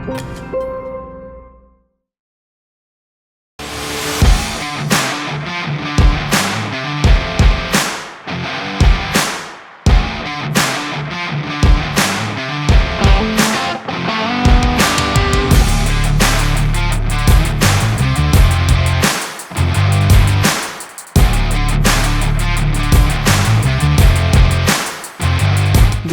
Des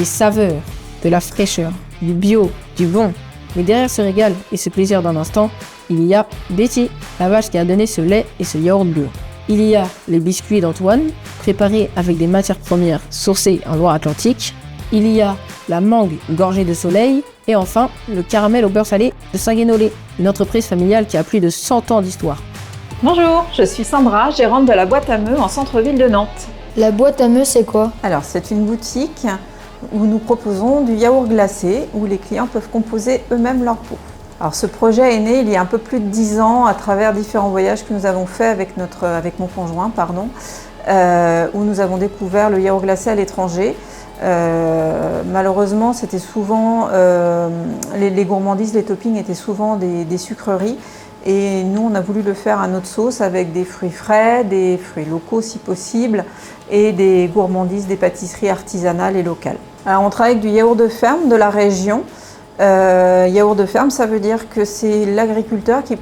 saveurs, de la fraîcheur, du bio, du bon. Mais derrière ce régal et ce plaisir d'un instant, il y a Betty, la vache qui a donné ce lait et ce yaourt bleu. Il y a les biscuits d'Antoine, préparés avec des matières premières sourcées en Loire-Atlantique. Il y a la mangue gorgée de soleil. Et enfin, le caramel au beurre salé de Saint-Guénolé, une entreprise familiale qui a plus de 100 ans d'histoire. Bonjour, je suis Sandra, gérante de la boîte à meux en centre-ville de Nantes. La boîte à meux, c'est quoi? Alors, c'est une boutique où nous proposons du yaourt glacé, où les clients peuvent composer eux-mêmes leur pot. Alors, ce projet est né il y a un peu plus de 10 ans à travers différents voyages que nous avons faits avec mon conjoint, où nous avons découvert le yaourt glacé à l'étranger. Malheureusement, c'était souvent les gourmandises, les toppings étaient souvent des sucreries. Et nous, on a voulu le faire à notre sauce avec des fruits frais, des fruits locaux si possible, et des gourmandises, des pâtisseries artisanales et locales. Alors, on travaille avec du yaourt de ferme de la région. Yaourt de ferme, ça veut dire que c'est l'agriculteur qui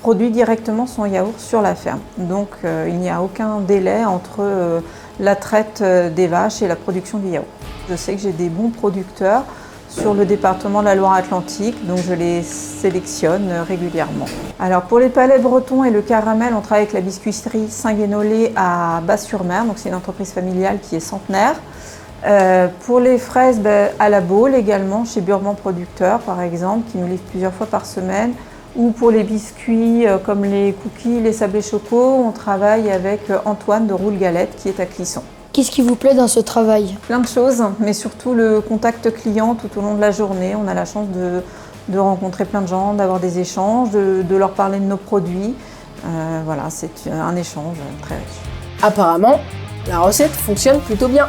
produit directement son yaourt sur la ferme. Donc, il n'y a aucun délai entre la traite des vaches et la production du yaourt. Je sais que j'ai des bons producteurs sur le département de la Loire-Atlantique, donc je les sélectionne régulièrement. Alors pour les palais bretons et le caramel, on travaille avec la biscuiterie Saint-Guénolé à Bas-sur-Mer, donc c'est une entreprise familiale qui est centenaire. Pour les fraises, à la Baule également, chez Burman Producteurs par exemple, qui nous livre plusieurs fois par semaine. Ou pour les biscuits comme les cookies, les sablés choco, on travaille avec Antoine de Roule Galette qui est à Clisson. Qu'est-ce qui vous plaît dans ce travail? Plein de choses, mais surtout le contact client tout au long de la journée. On a la chance de rencontrer plein de gens, d'avoir des échanges, de leur parler de nos produits. Voilà, c'est un échange très riche. Apparemment, la recette fonctionne plutôt bien.